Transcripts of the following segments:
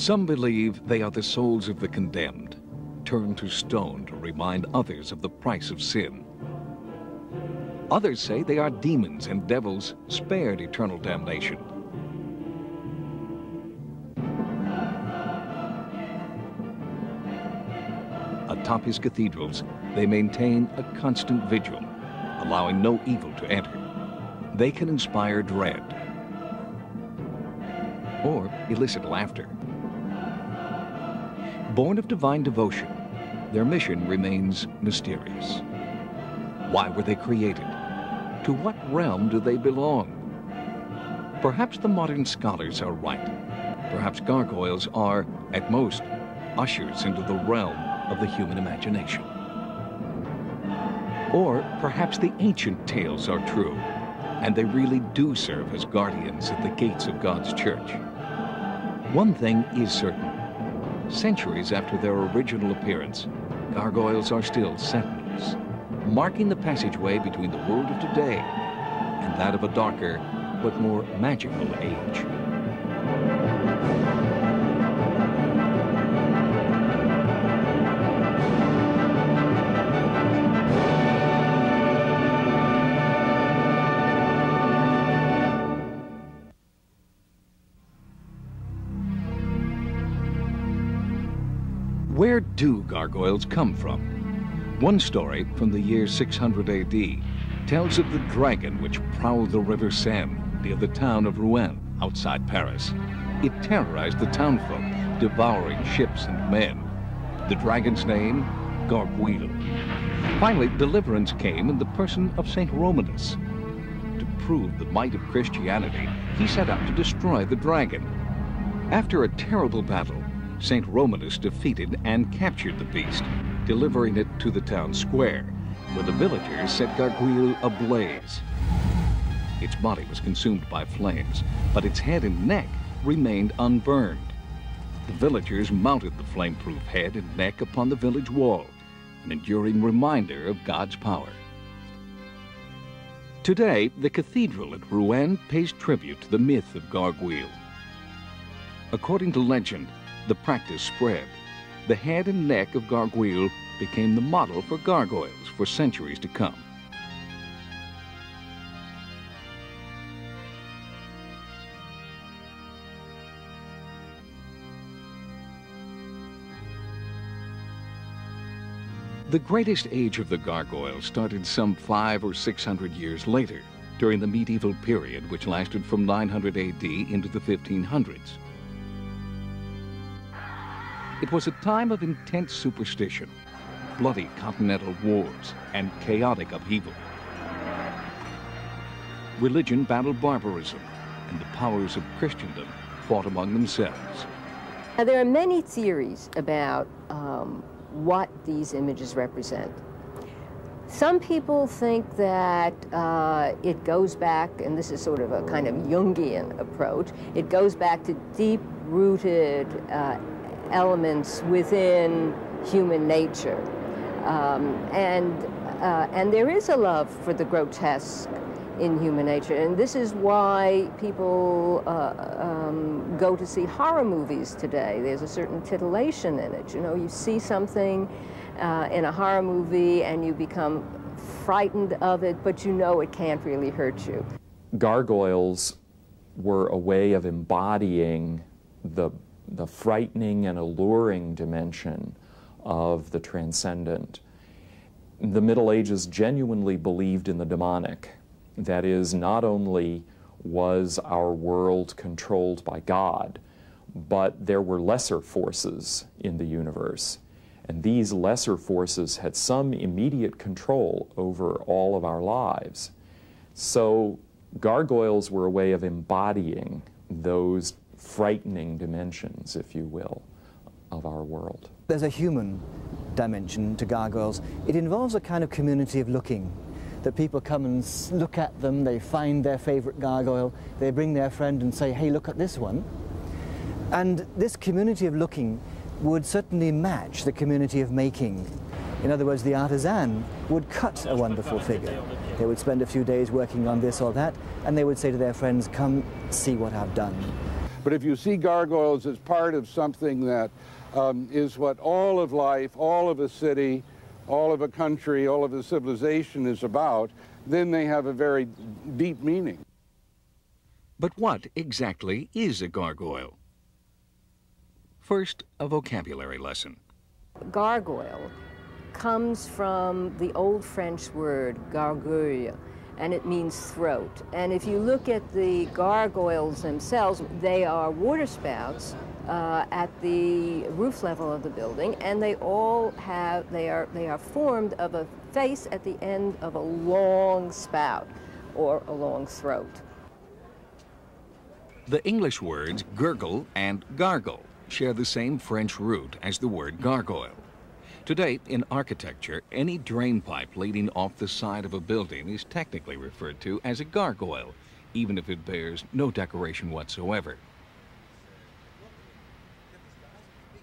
Some believe they are the souls of the condemned, turned to stone to remind others of the price of sin. Others say they are demons and devils spared eternal damnation. Atop his cathedrals, they maintain a constant vigil, allowing no evil to enter. They can inspire dread or elicit laughter. Born of divine devotion, their mission remains mysterious. Why were they created? To what realm do they belong? Perhaps the modern scholars are right. Perhaps gargoyles are, at most, ushers into the realm of the human imagination. Or perhaps the ancient tales are true, and they really do serve as guardians at the gates of God's church. One thing is certain. Centuries after their original appearance, gargoyles are still sentinels, marking the passageway between the world of today and that of a darker but more magical age. Where do gargoyles come from? One story from the year 600 AD tells of the dragon which prowled the river Seine near the town of Rouen outside Paris. It terrorized the townfolk, devouring ships and men. The dragon's name, Gargoyle. Finally, deliverance came in the person of Saint Romanus. To prove the might of Christianity, he set out to destroy the dragon. After a terrible battle, Saint Romanus defeated and captured the beast, delivering it to the town square, where the villagers set Gargoyle ablaze. Its body was consumed by flames, but its head and neck remained unburned. The villagers mounted the flame-proof head and neck upon the village wall, an enduring reminder of God's power. Today, the cathedral at Rouen pays tribute to the myth of Gargoyle. According to legend, the practice spread. The head and neck of Gargoyle became the model for gargoyles for centuries to come. The greatest age of the gargoyle started some 500 or 600 years later, during the medieval period which lasted from 900 AD into the 1500s. It was a time of intense superstition, bloody continental wars, and chaotic upheaval. Religion battled barbarism, and the powers of Christendom fought among themselves. Now, there are many theories about what these images represent. Some people think that it goes back, and this is sort of a kind of Jungian approach, it goes back to deep-rooted elements within human nature. And there is a love for the grotesque in human nature, and this is why people go to see horror movies today. There's a certain titillation in it. You know, you see something in a horror movie and you become frightened of it, but you know it can't really hurt you. Gargoyles were a way of embodying the frightening and alluring dimension of the transcendent. The Middle Ages genuinely believed in the demonic. That is, not only was our world controlled by God, but there were lesser forces in the universe. And these lesser forces had some immediate control over all of our lives. So gargoyles were a way of embodying those frightening dimensions, if you will, of our world. There's a human dimension to gargoyles. It involves a kind of community of looking, that people come and look at them, they find their favorite gargoyle, they bring their friend and say, hey, look at this one. And this community of looking would certainly match the community of making. In other words, the artisan would cut a wonderful figure. They would spend a few days working on this or that, and they would say to their friends, come see what I've done. But if you see gargoyles as part of something that is what all of life, all of a city, all of a country, all of a civilization is about, then they have a very deep meaning. But what exactly is a gargoyle? First, a vocabulary lesson. Gargoyle comes from the old French word gargouille, and it means throat. And if you look at the gargoyles themselves, they are water spouts at the roof level of the building, and they are formed of a face at the end of a long spout or a long throat. The English words gurgle and gargle share the same French root as the word gargoyle. Today, in architecture, any drain pipe leading off the side of a building is technically referred to as a gargoyle, even if it bears no decoration whatsoever.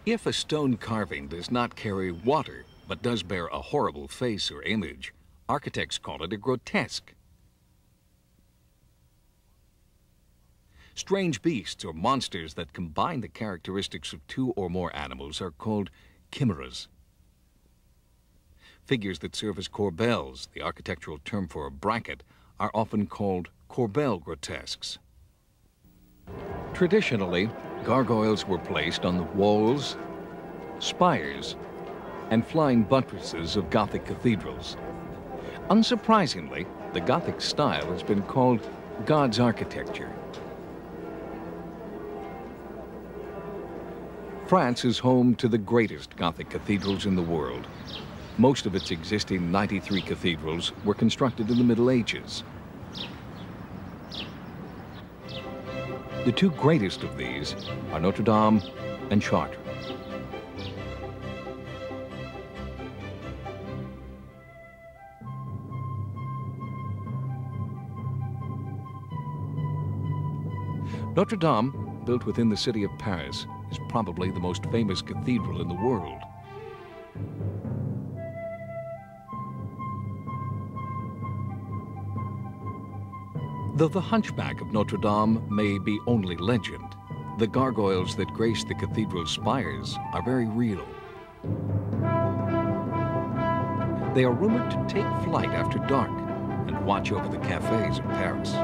If a stone carving does not carry water, but does bear a horrible face or image, architects call it a grotesque. Strange beasts or monsters that combine the characteristics of two or more animals are called chimeras. Figures that serve as corbels, the architectural term for a bracket, are often called corbel grotesques. Traditionally, gargoyles were placed on the walls, spires, and flying buttresses of Gothic cathedrals. Unsurprisingly, the Gothic style has been called God's architecture. France is home to the greatest Gothic cathedrals in the world. Most of its existing 93 cathedrals were constructed in the Middle Ages. The two greatest of these are Notre Dame and Chartres. Notre Dame, built within the city of Paris, is probably the most famous cathedral in the world. Though the hunchback of Notre Dame may be only legend, the gargoyles that grace the cathedral's spires are very real. They are rumored to take flight after dark and watch over the cafes of Paris.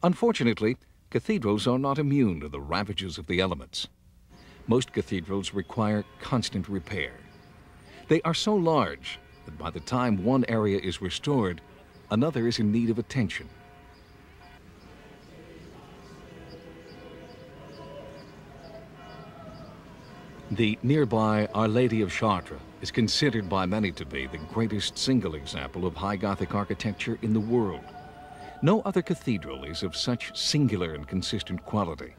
Unfortunately, cathedrals are not immune to the ravages of the elements. Most cathedrals require constant repair. They are so large that by the time one area is restored, another is in need of attention. The nearby Our Lady of Chartres is considered by many to be the greatest single example of high Gothic architecture in the world. No other cathedral is of such singular and consistent quality.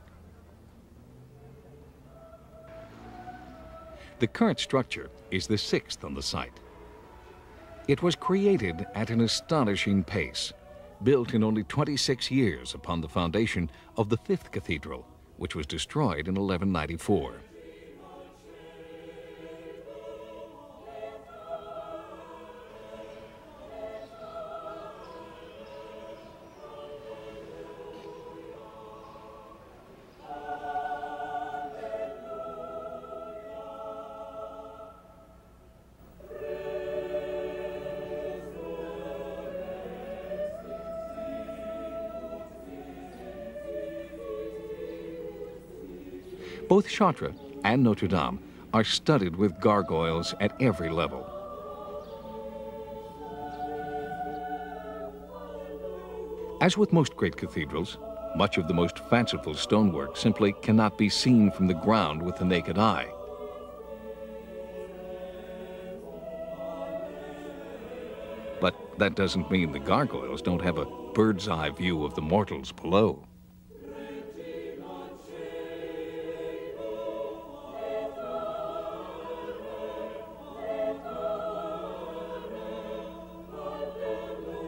The current structure is the sixth on the site. It was created at an astonishing pace, built in only 26 years upon the foundation of the fifth cathedral, which was destroyed in 1194. Both Chartres and Notre Dame are studded with gargoyles at every level. As with most great cathedrals, much of the most fanciful stonework simply cannot be seen from the ground with the naked eye. But that doesn't mean the gargoyles don't have a bird's eye view of the mortals below.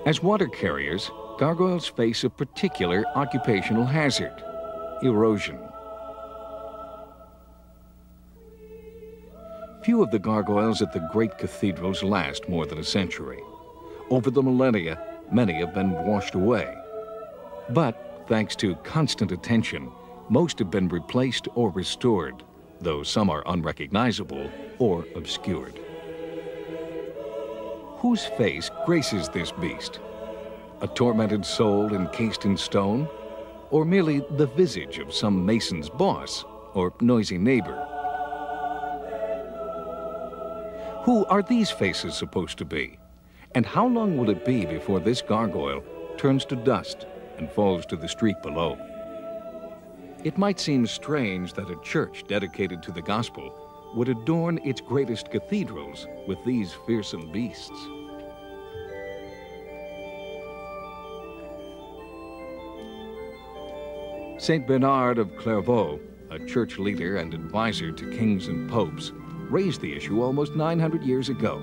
As water carriers, gargoyles face a particular occupational hazard: erosion. Few of the gargoyles at the great cathedrals last more than a century. Over the millennia, many have been washed away. But thanks to constant attention, most have been replaced or restored, though some are unrecognizable or obscured. Whose face graces this beast? A tormented soul encased in stone? Or merely the visage of some mason's boss or noisy neighbor? Who are these faces supposed to be? And how long will it be before this gargoyle turns to dust and falls to the street below? It might seem strange that a church dedicated to the gospel would adorn its greatest cathedrals with these fearsome beasts. Saint Bernard of Clairvaux, a church leader and advisor to kings and popes, raised the issue almost 900 years ago.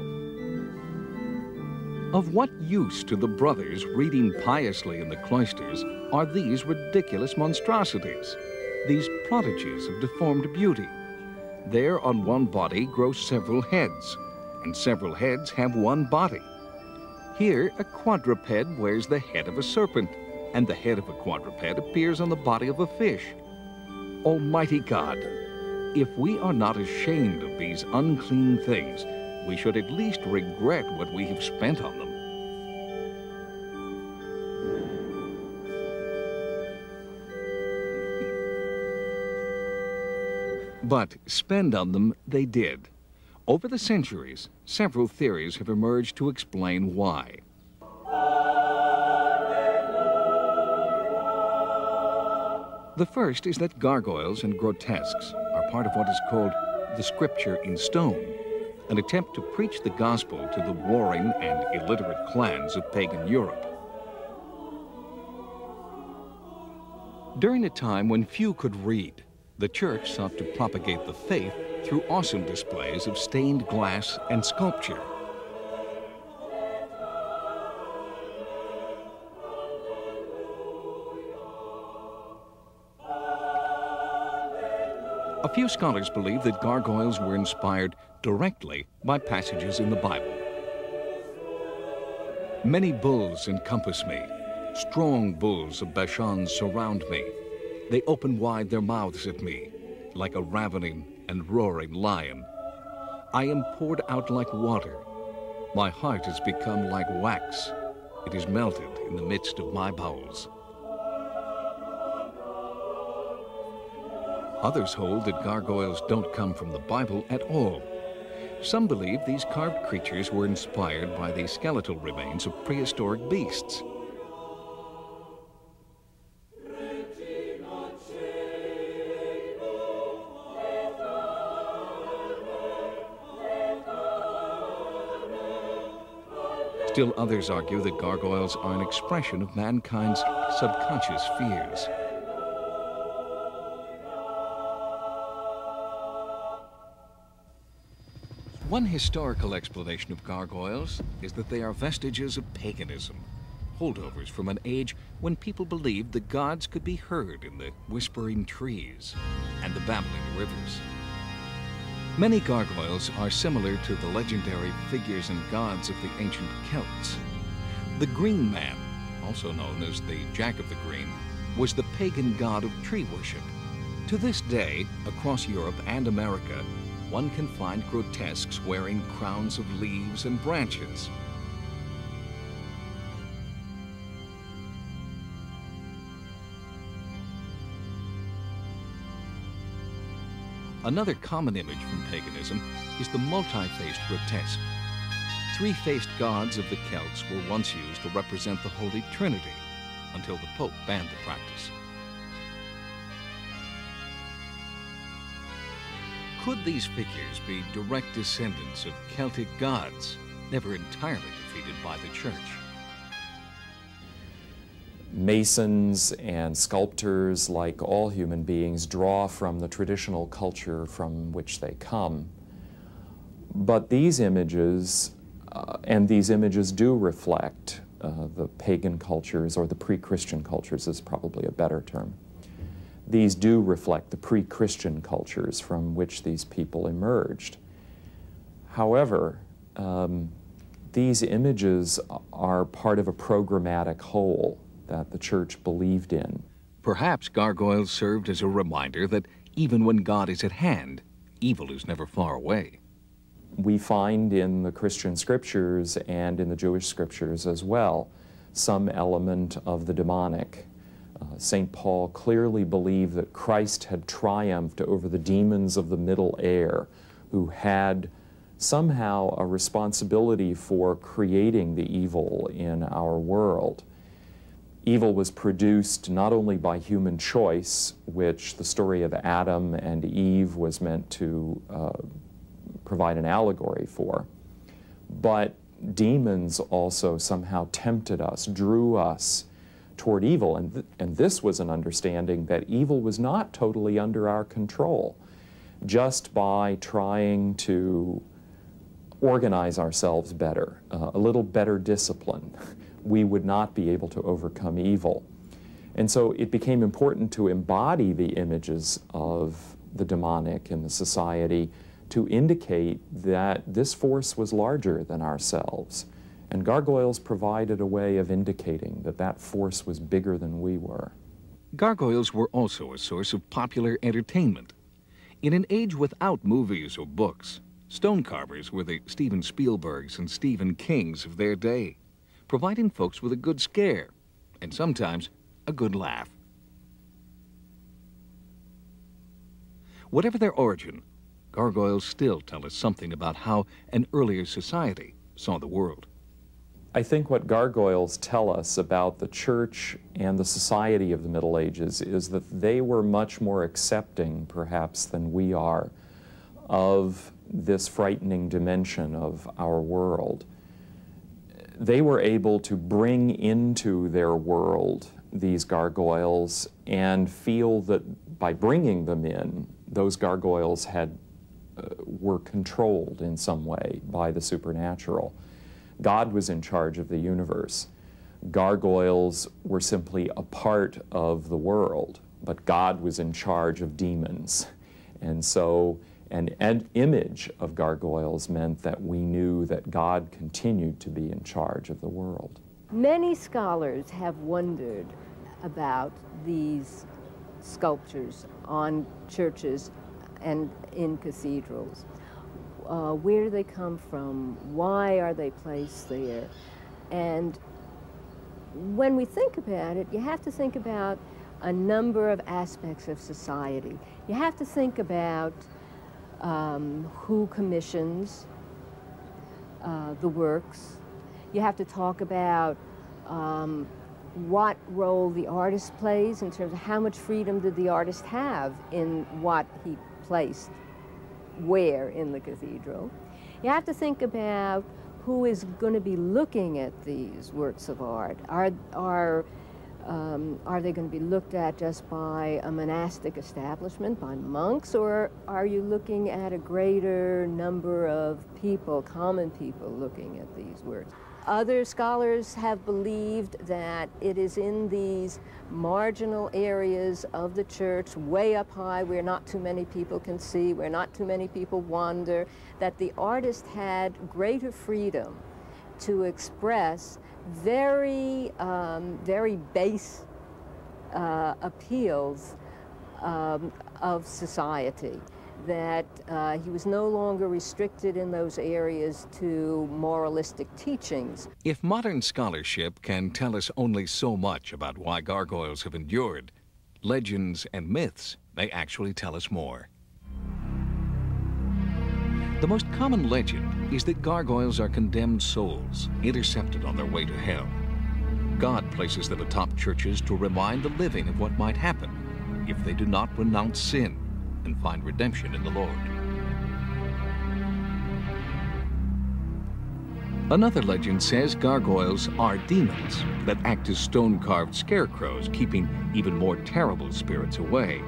Of what use to the brothers reading piously in the cloisters are these ridiculous monstrosities, these prodigies of deformed beauty? There on one body grow several heads, and several heads have one body. Here a quadruped wears the head of a serpent, and the head of a quadruped appears on the body of a fish. Almighty God, if we are not ashamed of these unclean things, we should at least regret what we have spent on them. But spend on them they did. Over the centuries, several theories have emerged to explain why. The first is that gargoyles and grotesques are part of what is called the scripture in stone, an attempt to preach the gospel to the warring and illiterate clans of pagan Europe. During a time when few could read, the church sought to propagate the faith through awesome displays of stained glass and sculpture. A few scholars believe that gargoyles were inspired directly by passages in the Bible. Many bulls encompass me. Strong bulls of Bashan surround me. They open wide their mouths at me, like a ravening and roaring lion. I am poured out like water. My heart has become like wax. It is melted in the midst of my bowels. Others hold that gargoyles don't come from the Bible at all. Some believe these carved creatures were inspired by the skeletal remains of prehistoric beasts. Still others argue that gargoyles are an expression of mankind's subconscious fears. One historical explanation of gargoyles is that they are vestiges of paganism, holdovers from an age when people believed the gods could be heard in the whispering trees and the babbling rivers. Many gargoyles are similar to the legendary figures and gods of the ancient Celts. The Green Man, also known as the Jack of the Green, was the pagan god of tree worship. To this day, across Europe and America, one can find grotesques wearing crowns of leaves and branches. Another common image from paganism is the multi-faced grotesque. Three-faced gods of the Celts were once used to represent the Holy Trinity, until the Pope banned the practice. Could these figures be direct descendants of Celtic gods, never entirely defeated by the Church? Masons and sculptors, like all human beings, draw from the traditional culture from which they come. But these images, and these images do reflect the pagan cultures, or the pre-Christian cultures is probably a better term. These do reflect the pre-Christian cultures from which these people emerged. However, these images are part of a programmatic whole that the church believed in. Perhaps gargoyles served as a reminder that even when God is at hand, evil is never far away. We find in the Christian scriptures and in the Jewish scriptures as well some element of the demonic. St. Paul clearly believed that Christ had triumphed over the demons of the middle air, who had somehow a responsibility for creating the evil in our world. Evil was produced not only by human choice, which the story of Adam and Eve was meant to provide an allegory for, but demons also somehow tempted us, drew us toward evil, and this was an understanding that evil was not totally under our control. Just by trying to organize ourselves better, a little better discipline, we would not be able to overcome evil. And so it became important to embody the images of the demonic in the society to indicate that this force was larger than ourselves. And gargoyles provided a way of indicating that that force was bigger than we were. Gargoyles were also a source of popular entertainment. In an age without movies or books, stone carvers were the Steven Spielbergs and Stephen Kings of their day, providing folks with a good scare, and sometimes a good laugh. Whatever their origin, gargoyles still tell us something about how an earlier society saw the world. I think what gargoyles tell us about the church and the society of the Middle Ages is that they were much more accepting, perhaps, than we are, of this frightening dimension of our world. They were able to bring into their world these gargoyles and feel that by bringing them in, those gargoyles were controlled in some way by the supernatural. God was in charge of the universe. Gargoyles were simply a part of the world, but God was in charge of demons. And so an image of gargoyles meant that we knew that God continued to be in charge of the world. Many scholars have wondered about these sculptures on churches and in cathedrals. Where do they come from? Why are they placed there? And when we think about it, you have to think about a number of aspects of society. You have to think about who commissions the works. You have to talk about what role the artist plays in terms of how much freedom did the artist have in what he placed where in the cathedral. You have to think about who is going to be looking at these works of art. Are they going to be looked at just by a monastic establishment, by monks, or are you looking at a greater number of people, common people, looking at these works? Other scholars have believed that it is in these marginal areas of the church, way up high, where not too many people can see, where not too many people wander, that the artist had greater freedom to express very base appeals of society, that he was no longer restricted in those areas to moralistic teachings. If modern scholarship can tell us only so much about why gargoyles have endured, legends and myths may actually tell us more. The most common legend is that gargoyles are condemned souls, intercepted on their way to hell. God places them atop churches to remind the living of what might happen if they do not renounce sin and find redemption in the Lord. Another legend says gargoyles are demons that act as stone-carved scarecrows, keeping even more terrible spirits away.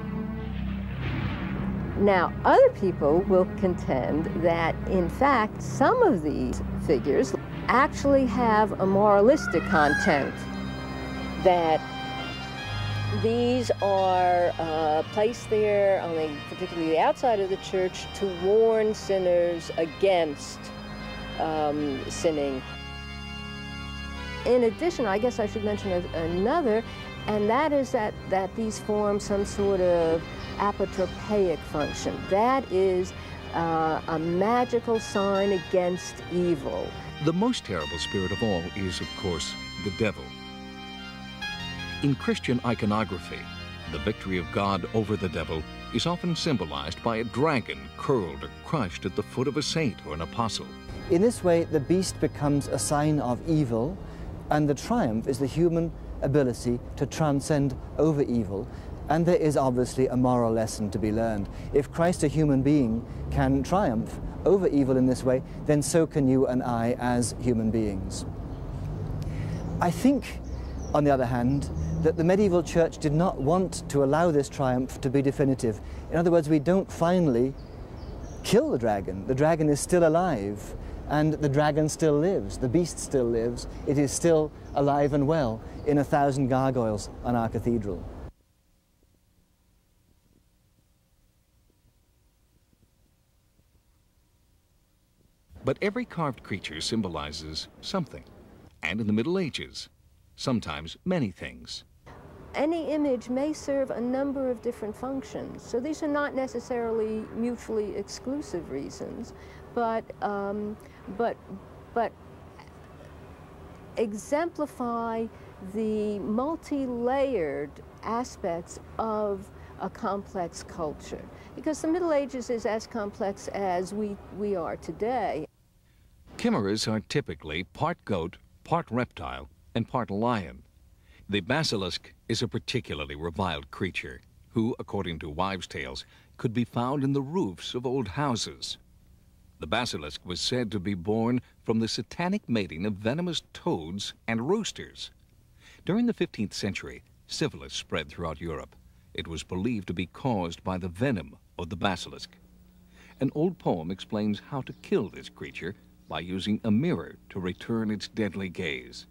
Now, other people will contend that, in fact, some of these figures, actually have a moralistic content, that these are placed there on the, particularly the outside of the church, to warn sinners against sinning. In addition, I guess I should mention another, and that is that these form some sort of apotropaic function. That is a magical sign against evil. The most terrible spirit of all is, of course, the devil. In Christian iconography, the victory of God over the devil is often symbolized by a dragon curled or crushed at the foot of a saint or an apostle. In this way, the beast becomes a sign of evil, and the triumph is the human ability to transcend over evil. And there is obviously a moral lesson to be learned. If Christ, a human being, can triumph over evil in this way, then so can you and I as human beings. I think, on the other hand, that the medieval church did not want to allow this triumph to be definitive. In other words, we don't finally kill the dragon. The dragon is still alive, and the dragon still lives. The beast still lives. It is still alive and well in 1,000 gargoyles on our cathedral. But every carved creature symbolizes something, and in the Middle Ages, sometimes many things. Any image may serve a number of different functions, so these are not necessarily mutually exclusive reasons, but exemplify the multi-layered aspects of a complex culture, because the Middle Ages is as complex as we are today. Chimeras are typically part goat, part reptile, and part lion. The basilisk is a particularly reviled creature who, according to wives' tales, could be found in the roofs of old houses. The basilisk was said to be born from the satanic mating of venomous toads and roosters. During the 15th century, syphilis spread throughout Europe. It was believed to be caused by the venom of the basilisk. An old poem explains how to kill this creature by using a mirror to return its deadly gaze.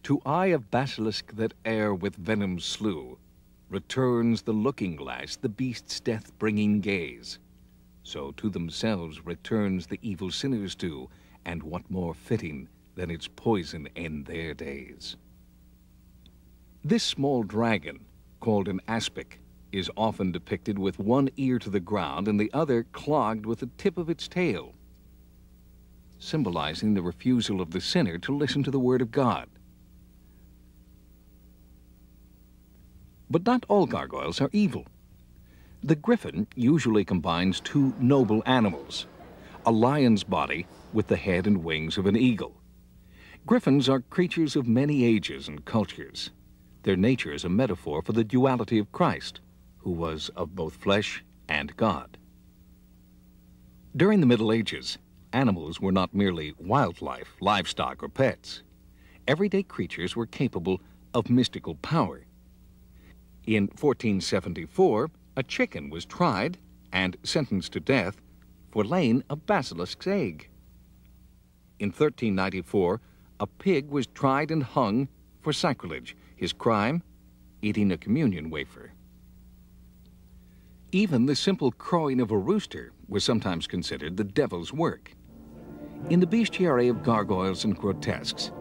To eye of basilisk that e'er with venom slew, returns the looking glass the beast's death-bringing gaze. So to themselves returns the evil sinners do, and what more fitting than its poison end their days. This small dragon, called an aspic, is often depicted with one ear to the ground and the other clogged with the tip of its tail, symbolizing the refusal of the sinner to listen to the word of God. But not all gargoyles are evil. The griffin usually combines two noble animals, a lion's body with the head and wings of an eagle. Griffins are creatures of many ages and cultures. Their nature is a metaphor for the duality of Christ, who was of both flesh and God. During the Middle Ages, animals were not merely wildlife, livestock, or pets. Everyday creatures were capable of mystical power. In 1474, a chicken was tried and sentenced to death for laying a basilisk's egg. In 1394, a pig was tried and hung for sacrilege. His crime, eating a communion wafer. Even the simple crowing of a rooster was sometimes considered the devil's work. In the bestiary of gargoyles and grotesques,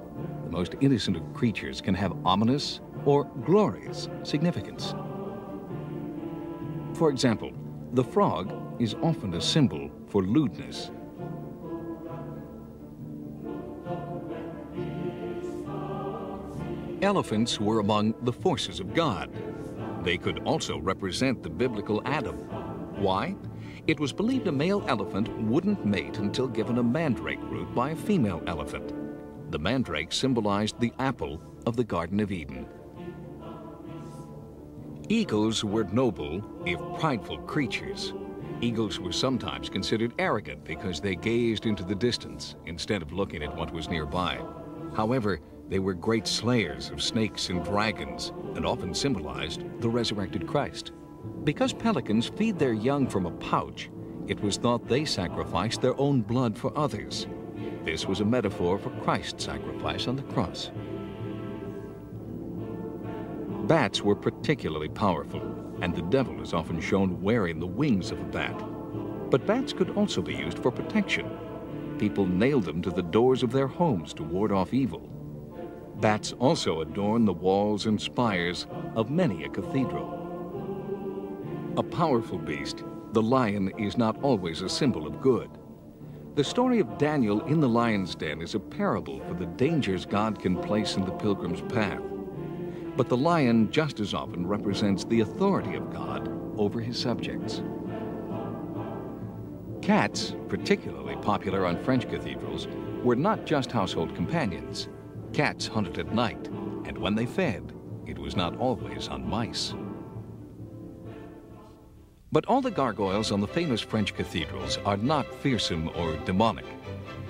the most innocent of creatures can have ominous or glorious significance. For example, the frog is often a symbol for lewdness. Elephants were among the forces of God. They could also represent the biblical Adam. Why? It was believed a male elephant wouldn't mate until given a mandrake root by a female elephant. The mandrake symbolized the apple of the Garden of Eden. Eagles were noble, if prideful creatures. Eagles were sometimes considered arrogant because they gazed into the distance instead of looking at what was nearby. However, they were great slayers of snakes and dragons and often symbolized the resurrected Christ. Because pelicans feed their young from a pouch, it was thought they sacrificed their own blood for others. This was a metaphor for Christ's sacrifice on the cross. Bats were particularly powerful, and the devil is often shown wearing the wings of a bat. But bats could also be used for protection. People nailed them to the doors of their homes to ward off evil. Bats also adorn the walls and spires of many a cathedral. A powerful beast, the lion is not always a symbol of good. The story of Daniel in the lion's den is a parable for the dangers God can place in the pilgrim's path. But the lion just as often represents the authority of God over his subjects. Cats, particularly popular on French cathedrals, were not just household companions. Cats hunted at night, and when they fed, it was not always on mice. But all the gargoyles on the famous French cathedrals are not fearsome or demonic.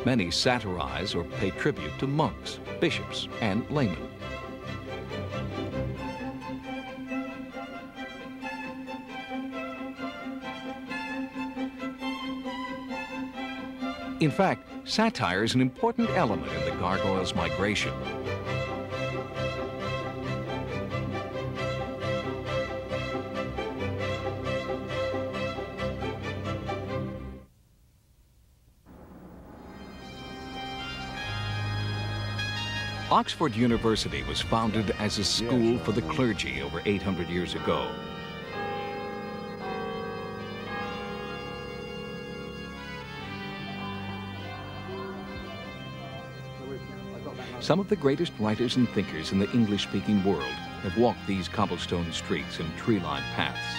Many satirize or pay tribute to monks, bishops, and laymen. In fact, satire is an important element in the gargoyles' migration. Oxford University was founded as a school for the clergy over 800 years ago. Some of the greatest writers and thinkers in the English-speaking world have walked these cobblestone streets and tree-lined paths.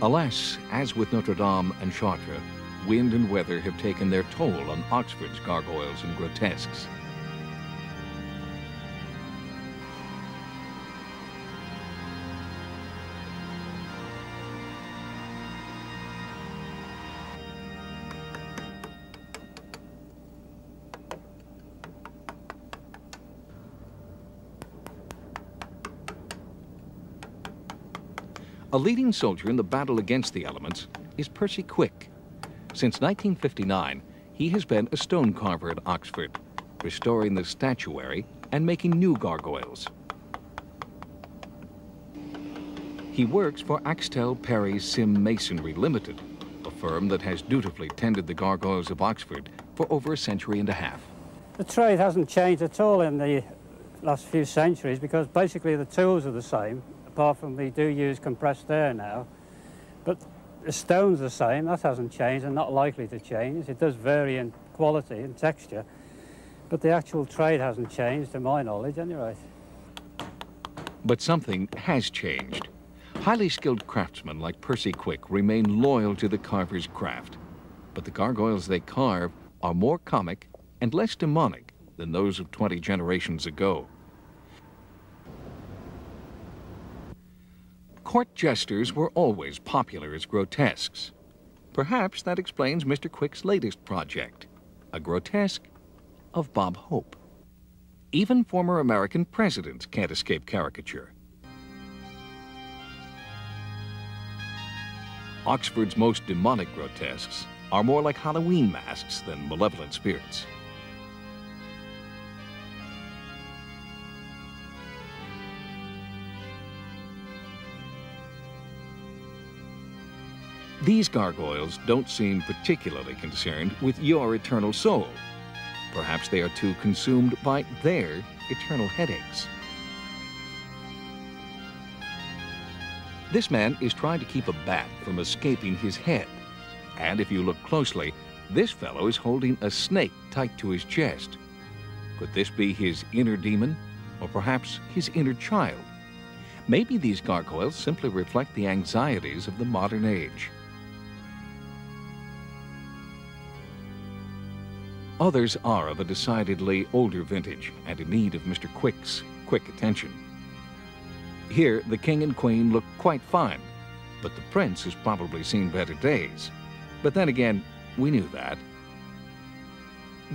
Alas, as with Notre Dame and Chartres, wind and weather have taken their toll on Oxford's gargoyles and grotesques. A leading soldier in the battle against the elements is Percy Quick. Since 1959, he has been a stone carver at Oxford, restoring the statuary and making new gargoyles. He works for Axtell Perry Sim Masonry Limited, a firm that has dutifully tended the gargoyles of Oxford for over a century and a half. The trade hasn't changed at all in the last few centuries because basically the tools are the same. Apart from we do use compressed air now, but the stone's the same, that hasn't changed and not likely to change. It does vary in quality and texture, but the actual trade hasn't changed to my knowledge anyway. But something has changed. Highly skilled craftsmen like Percy Quick remain loyal to the carver's craft, but the gargoyles they carve are more comic and less demonic than those of 20 generations ago. Court jesters were always popular as grotesques. Perhaps that explains Mr. Quick's latest project, a grotesque of Bob Hope. Even former American presidents can't escape caricature. Oxford's most demonic grotesques are more like Halloween masks than malevolent spirits. These gargoyles don't seem particularly concerned with your eternal soul. Perhaps they are too consumed by their eternal headaches. This man is trying to keep a bat from escaping his head. And if you look closely, this fellow is holding a snake tight to his chest. Could this be his inner demon, or perhaps his inner child? Maybe these gargoyles simply reflect the anxieties of the modern age. Others are of a decidedly older vintage and in need of Mr. Quick's quick attention. Here, the king and queen look quite fine, but the prince has probably seen better days. But then again, we knew that.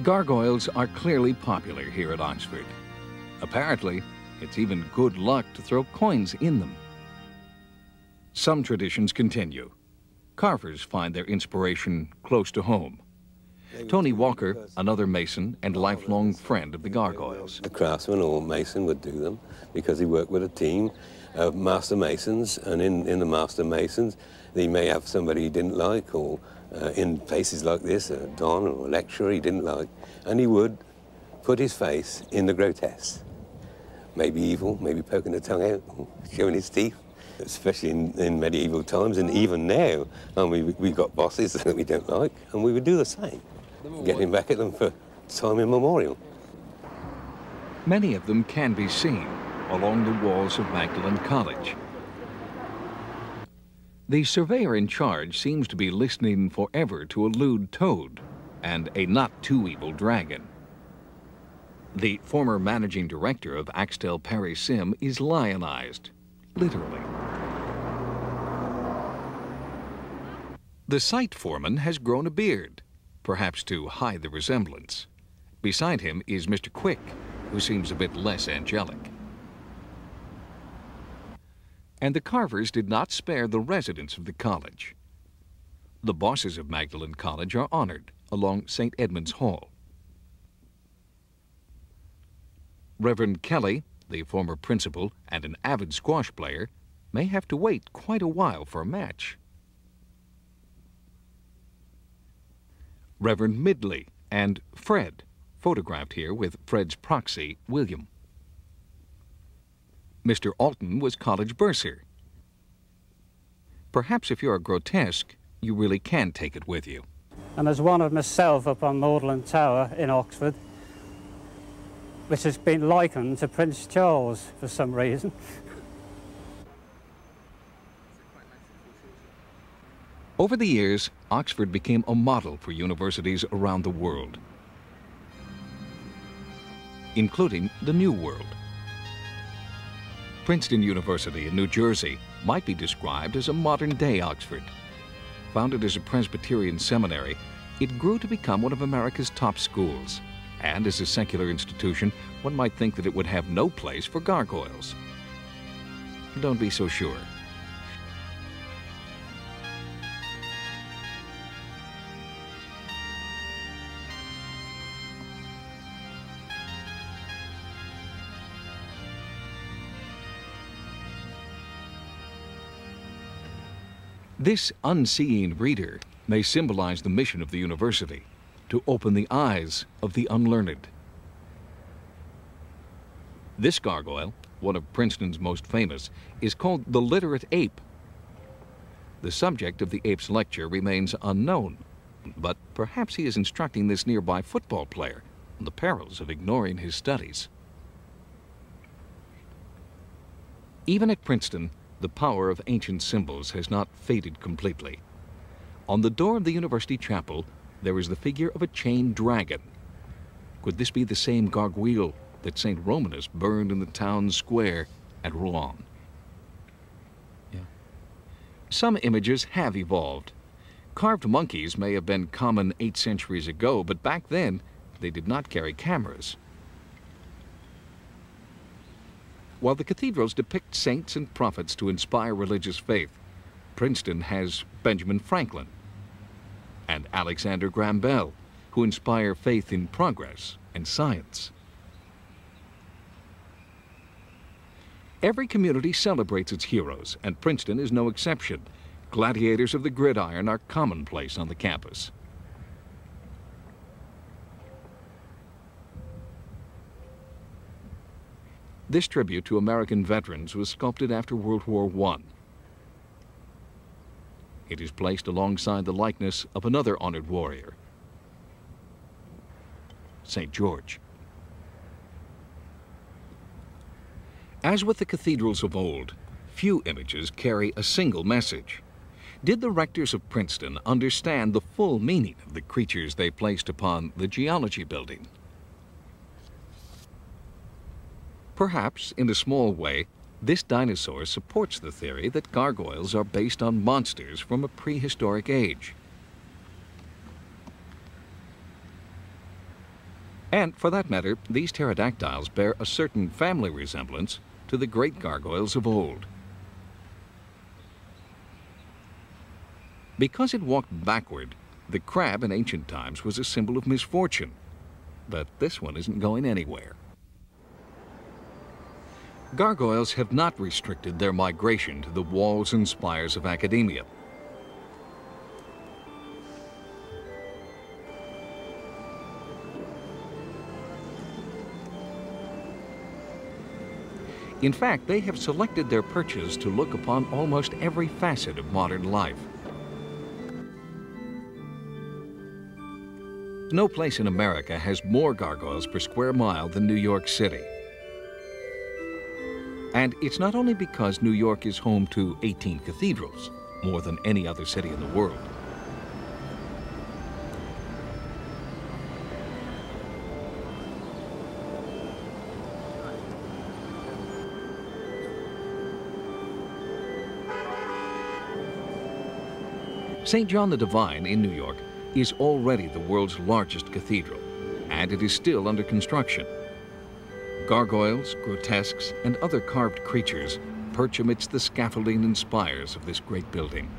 Gargoyles are clearly popular here at Oxford. Apparently, it's even good luck to throw coins in them. Some traditions continue. Carvers find their inspiration close to home. Tony Walker, another mason and lifelong friend of the Gargoyles. The craftsman or mason would do them because he worked with a team of master masons, and in the master masons, he may have somebody he didn't like, or in places like this, a don or a lecturer he didn't like, and he would put his face in the grotesque. Maybe evil, maybe poking the tongue out, showing his teeth, especially in medieval times, and even now, and we got bosses that we don't like, and we would do the same, getting back at them for time immemorial. Many of them can be seen along the walls of Magdalen College. The surveyor in charge seems to be listening forever to a lewd toad and a not-too-evil dragon. The former managing director of Axtell Perry Sim is lionized, literally. The site foreman has grown a beard, perhaps to hide the resemblance. Beside him is Mr. Quick, who seems a bit less angelic. And the carvers did not spare the residents of the college. The bosses of Magdalen College are honored along St. Edmund's Hall. Reverend Kelly, the former principal and an avid squash player, may have to wait quite a while for a match. Reverend Midley and Fred, photographed here with Fred's proxy, William. Mr. Alton was college bursar. Perhaps if you're a grotesque, you really can take it with you. And there's one of myself up on Magdalen Tower in Oxford, which has been likened to Prince Charles for some reason. Over the years, Oxford became a model for universities around the world, including the New World. Princeton University in New Jersey might be described as a modern-day Oxford. Founded as a Presbyterian seminary, it grew to become one of America's top schools. And as a secular institution, one might think that it would have no place for gargoyles. Don't be so sure. This unseeing reader may symbolize the mission of the university, to open the eyes of the unlearned. This gargoyle, one of Princeton's most famous, is called the literate ape. The subject of the ape's lecture remains unknown, but perhaps he is instructing this nearby football player on the perils of ignoring his studies. Even at Princeton, the power of ancient symbols has not faded completely. On the door of the university chapel, there is the figure of a chained dragon. Could this be the same gargoyle that St. Romanus burned in the town square at Rouen? Yeah. Some images have evolved. Carved monkeys may have been common 8 centuries ago, but back then, they did not carry cameras. While the cathedrals depict saints and prophets to inspire religious faith, Princeton has Benjamin Franklin and Alexander Graham Bell, who inspire faith in progress and science. Every community celebrates its heroes, and Princeton is no exception. Gladiators of the gridiron are commonplace on the campus. This tribute to American veterans was sculpted after World War I. It is placed alongside the likeness of another honored warrior, St. George. As with the cathedrals of old, few images carry a single message. Did the rectors of Princeton understand the full meaning of the creatures they placed upon the geology building? Perhaps, in a small way, this dinosaur supports the theory that gargoyles are based on monsters from a prehistoric age. And, for that matter, these pterodactyls bear a certain family resemblance to the great gargoyles of old. Because it walked backward, the crab in ancient times was a symbol of misfortune. But this one isn't going anywhere. Gargoyles have not restricted their migration to the walls and spires of academia. In fact, they have selected their perches to look upon almost every facet of modern life. No place in America has more gargoyles per square mile than New York City. And it's not only because New York is home to 18 cathedrals, more than any other city in the world. St. John the Divine in New York is already the world's largest cathedral, and it is still under construction. Gargoyles, grotesques, and other carved creatures perch amidst the scaffolding and spires of this great building.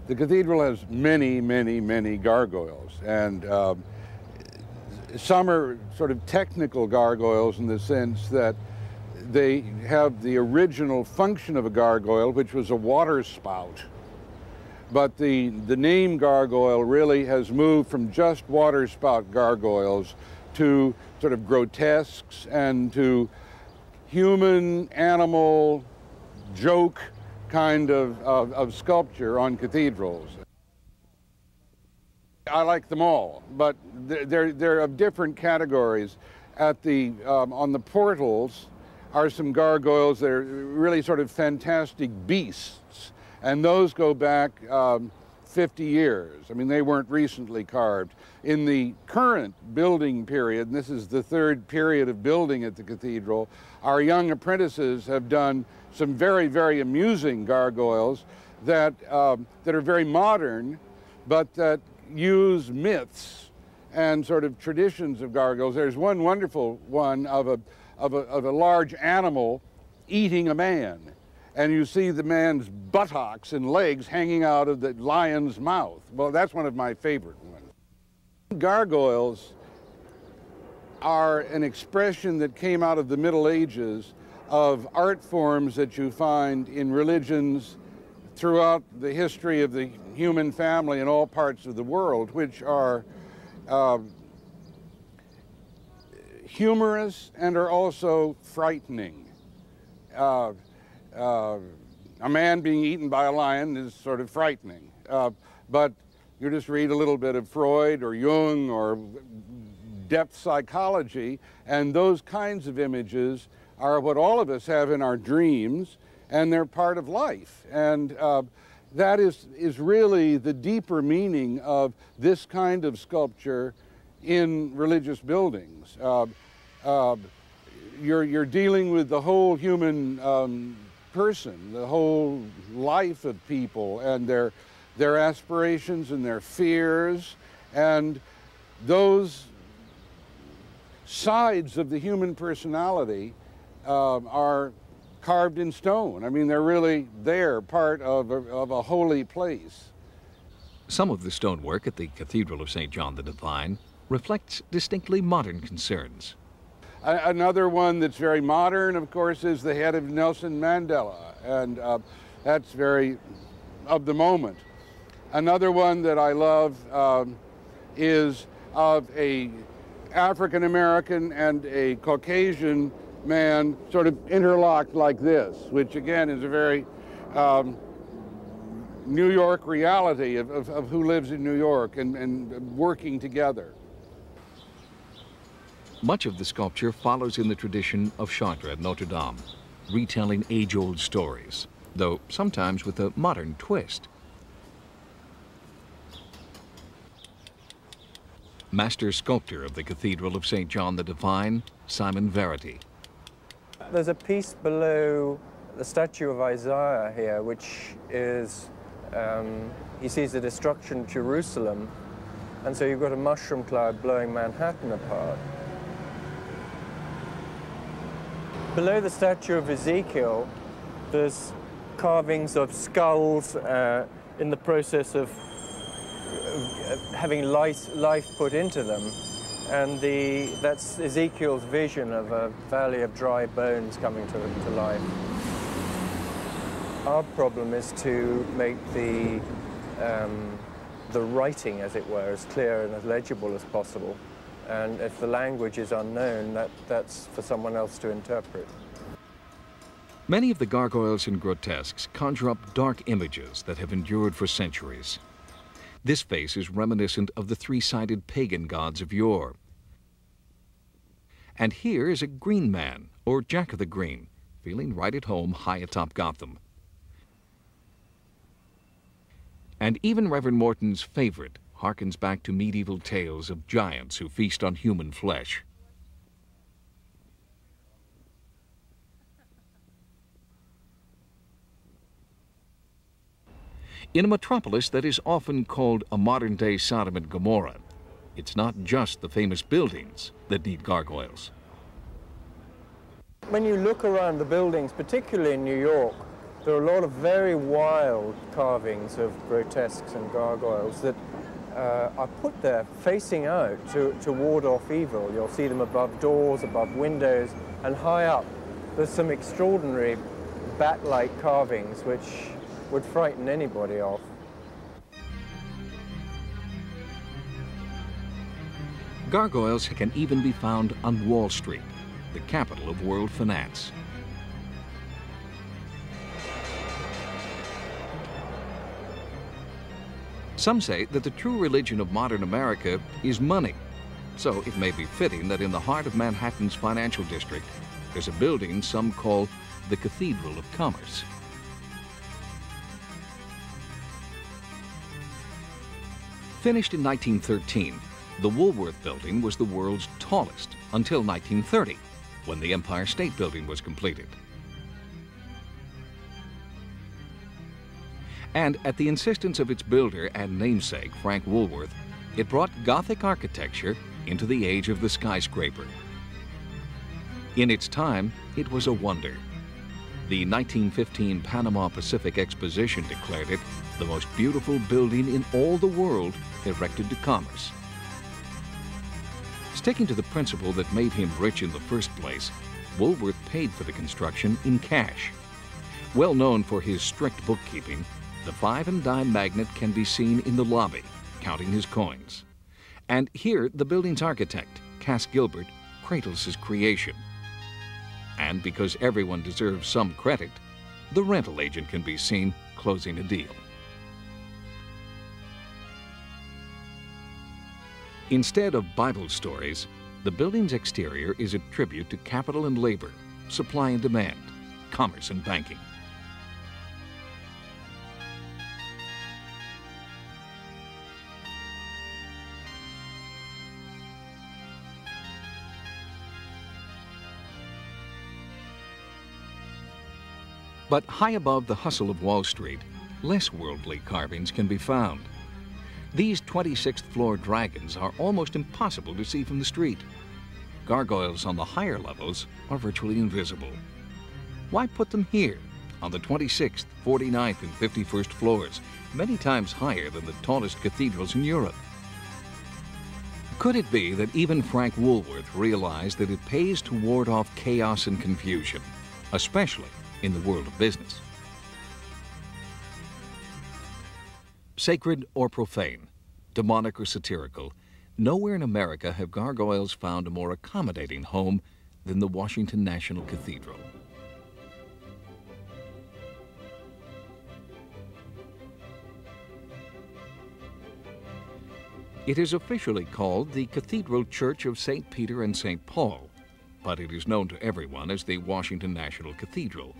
The cathedral has many, many, many gargoyles, and some are sort of technical gargoyles in the sense that they have the original function of a gargoyle, which was a water spout. But the name gargoyle really has moved from just water spout gargoyles to sort of grotesques and to human, animal, joke kind of sculpture on cathedrals. I like them all, but they're of different categories. At the, on the portals are some gargoyles that are really sort of fantastic beasts. And those go back 50 years. I mean, they weren't recently carved. In the current building period, and this is the third period of building at the cathedral, our young apprentices have done some very, very amusing gargoyles that, that are very modern, but that use myths and sort of traditions of gargoyles. There's one wonderful one of a large animal eating a man. And you see the man's buttocks and legs hanging out of the lion's mouth. Well, that's one of my favorite ones. Gargoyles are an expression that came out of the Middle Ages of art forms that you find in religions throughout the history of the human family in all parts of the world, which are humorous and are also frightening. A man being eaten by a lion is sort of frightening, but you just read a little bit of Freud or Jung or depth psychology, and those kinds of images are what all of us have in our dreams, and they're part of life. And that is really the deeper meaning of this kind of sculpture in religious buildings. You're dealing with the whole human person, the whole life of people, and their aspirations and their fears, and those sides of the human personality are carved in stone. I mean, they're really there, part of a holy place. Some of the stonework at the Cathedral of St. John the Divine reflects distinctly modern concerns. Another one that's very modern, of course, is the head of Nelson Mandela, and that's very of the moment. Another one that I love is of a African American and a Caucasian man sort of interlocked like this, which again is a very New York reality of who lives in New York and working together. Much of the sculpture follows in the tradition of Chartres at Notre Dame, retelling age-old stories, though sometimes with a modern twist. Master sculptor of the Cathedral of St. John the Divine, Simon Verity. There's a piece below the statue of Isaiah here, which is, he sees the destruction of Jerusalem, and so you've got a mushroom cloud blowing Manhattan apart. Below the statue of Ezekiel, there's carvings of skulls in the process of having life put into them. And that's Ezekiel's vision of a valley of dry bones coming to life. Our problem is to make the writing, as it were, as clear and as legible as possible. And if the language is unknown, that's for someone else to interpret. Many of the gargoyles and grotesques conjure up dark images that have endured for centuries. This face is reminiscent of the three-sided pagan gods of yore. And here is a green man, or Jack of the Green, feeling right at home high atop Gotham. And even Reverend Morton's favorite harkens back to medieval tales of giants who feast on human flesh. In a metropolis that is often called a modern-day Sodom and Gomorrah, it's not just the famous buildings that need gargoyles. When you look around the buildings, particularly in New York, there are a lot of very wild carvings of grotesques and gargoyles that are put there facing out to ward off evil. You'll see them above doors, above windows, and high up. There's some extraordinary bat-like carvings which would frighten anybody off. Gargoyles can even be found on Wall Street, the capital of world finance. Some say that the true religion of modern America is money, so it may be fitting that in the heart of Manhattan's financial district, there's a building some call the Cathedral of Commerce. Finished in 1913, the Woolworth Building was the world's tallest until 1930, when the Empire State Building was completed. And at the insistence of its builder and namesake, Frank Woolworth, it brought Gothic architecture into the age of the skyscraper. In its time, it was a wonder. The 1915 Panama Pacific Exposition declared it the most beautiful building in all the world erected to commerce. Sticking to the principle that made him rich in the first place, Woolworth paid for the construction in cash. Well known for his strict bookkeeping, the 5 and dime magnet can be seen in the lobby, counting his coins. And here, the building's architect, Cass Gilbert, cradles his creation. And because everyone deserves some credit, the rental agent can be seen closing a deal. Instead of Bible stories, the building's exterior is a tribute to capital and labor, supply and demand, commerce and banking. But high above the hustle of Wall Street, less worldly carvings can be found. These 26th floor dragons are almost impossible to see from the street. Gargoyles on the higher levels are virtually invisible. Why put them here, on the 26th, 49th, and 51st floors, many times higher than the tallest cathedrals in Europe? Could it be that even Frank Woolworth realized that it pays to ward off chaos and confusion, especially in the world of business? Sacred or profane, demonic or satirical, nowhere in America have gargoyles found a more accommodating home than the Washington National Cathedral. It is officially called the Cathedral Church of St. Peter and St. Paul, but it is known to everyone as the Washington National Cathedral.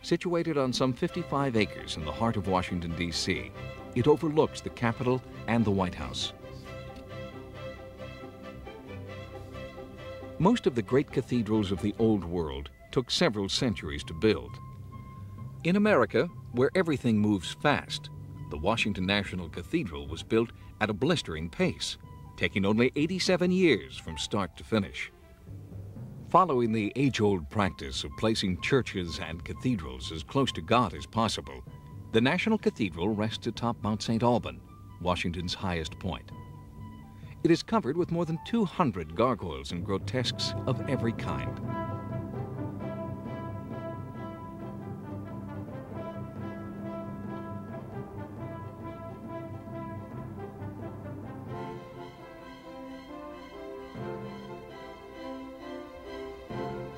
Situated on some 55 acres in the heart of Washington, D.C., It overlooks the Capitol and the White House. Most of the great cathedrals of the Old World took several centuries to build. In America, where everything moves fast, the Washington National Cathedral was built at a blistering pace, taking only 87 years from start to finish. Following the age-old practice of placing churches and cathedrals as close to God as possible, the National Cathedral rests atop Mount St. Alban, Washington's highest point. It is covered with more than 200 gargoyles and grotesques of every kind.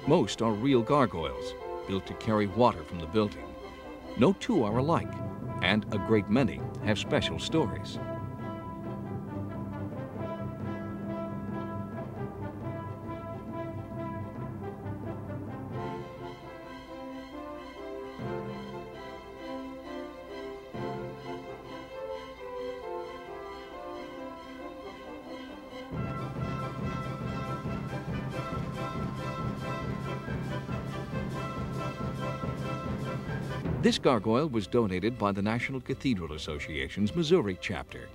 Most are real gargoyles, built to carry water from the building. No two are alike, and a great many have special stories. This gargoyle was donated by the National Cathedral Association's Missouri chapter.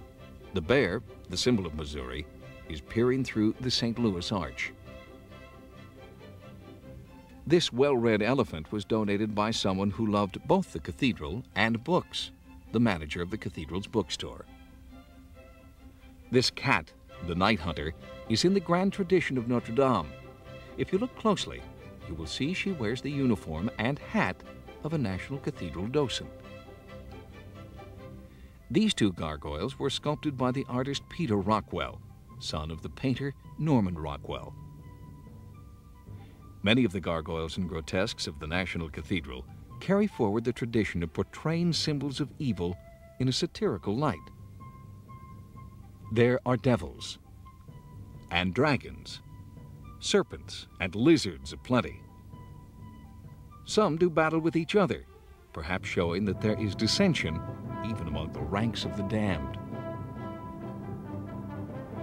The bear, the symbol of Missouri, is peering through the St. Louis Arch. This well-read elephant was donated by someone who loved both the cathedral and books, the manager of the cathedral's bookstore. This cat, the night hunter, is in the grand tradition of Notre Dame. If you look closely, you will see she wears the uniform and hat of a National Cathedral docent. These two gargoyles were sculpted by the artist Peter Rockwell, son of the painter Norman Rockwell. Many of the gargoyles and grotesques of the National Cathedral carry forward the tradition of portraying symbols of evil in a satirical light. There are devils and dragons, serpents and lizards aplenty. Some do battle with each other, perhaps showing that there is dissension even among the ranks of the damned.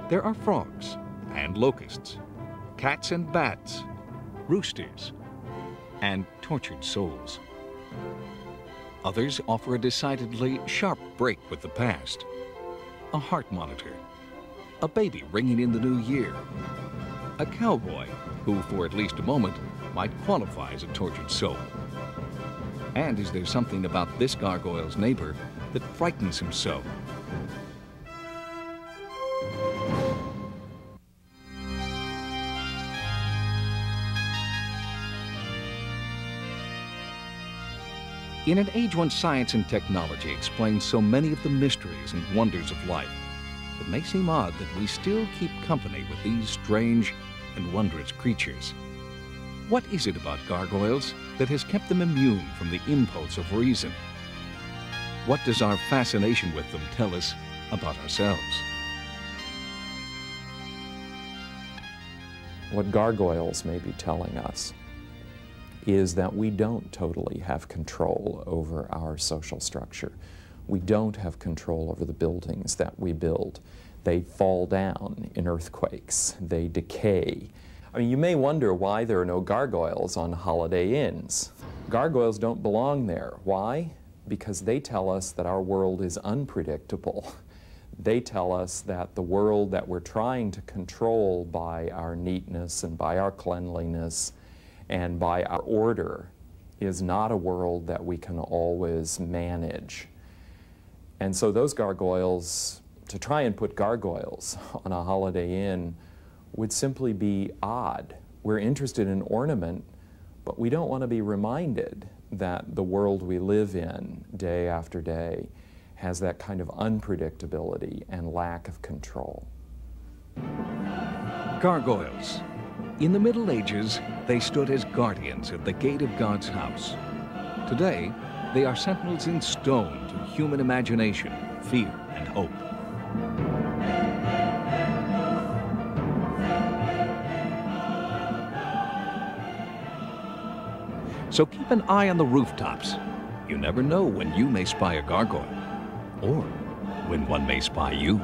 There are frogs and locusts, cats and bats, roosters, and tortured souls. Others offer a decidedly sharp break with the past. A heart monitor, a baby ringing in the new year, a cowboy who, for at least a moment, might qualify as a tortured soul. And is there something about this gargoyle's neighbor that frightens him so? In an age when science and technology explain so many of the mysteries and wonders of life, it may seem odd that we still keep company with these strange and wondrous creatures. What is it about gargoyles that has kept them immune from the impulse of reason? What does our fascination with them tell us about ourselves? What gargoyles may be telling us is that we don't totally have control over our social structure. We don't have control over the buildings that we build. They fall down in earthquakes. They decay. I mean, you may wonder why there are no gargoyles on Holiday Inns. Gargoyles don't belong there. Why? Because they tell us that our world is unpredictable. They tell us that the world that we're trying to control by our neatness and by our cleanliness and by our order is not a world that we can always manage. And so those gargoyles, to try and put gargoyles on a Holiday Inn would simply be odd. We're interested in ornament, but we don't want to be reminded that the world we live in day after day has that kind of unpredictability and lack of control. Gargoyles. In the Middle Ages, they stood as guardians at the gate of God's house. Today, they are sentinels in stone to human imagination, fear, and hope. So keep an eye on the rooftops. You never know when you may spy a gargoyle, or when one may spy you.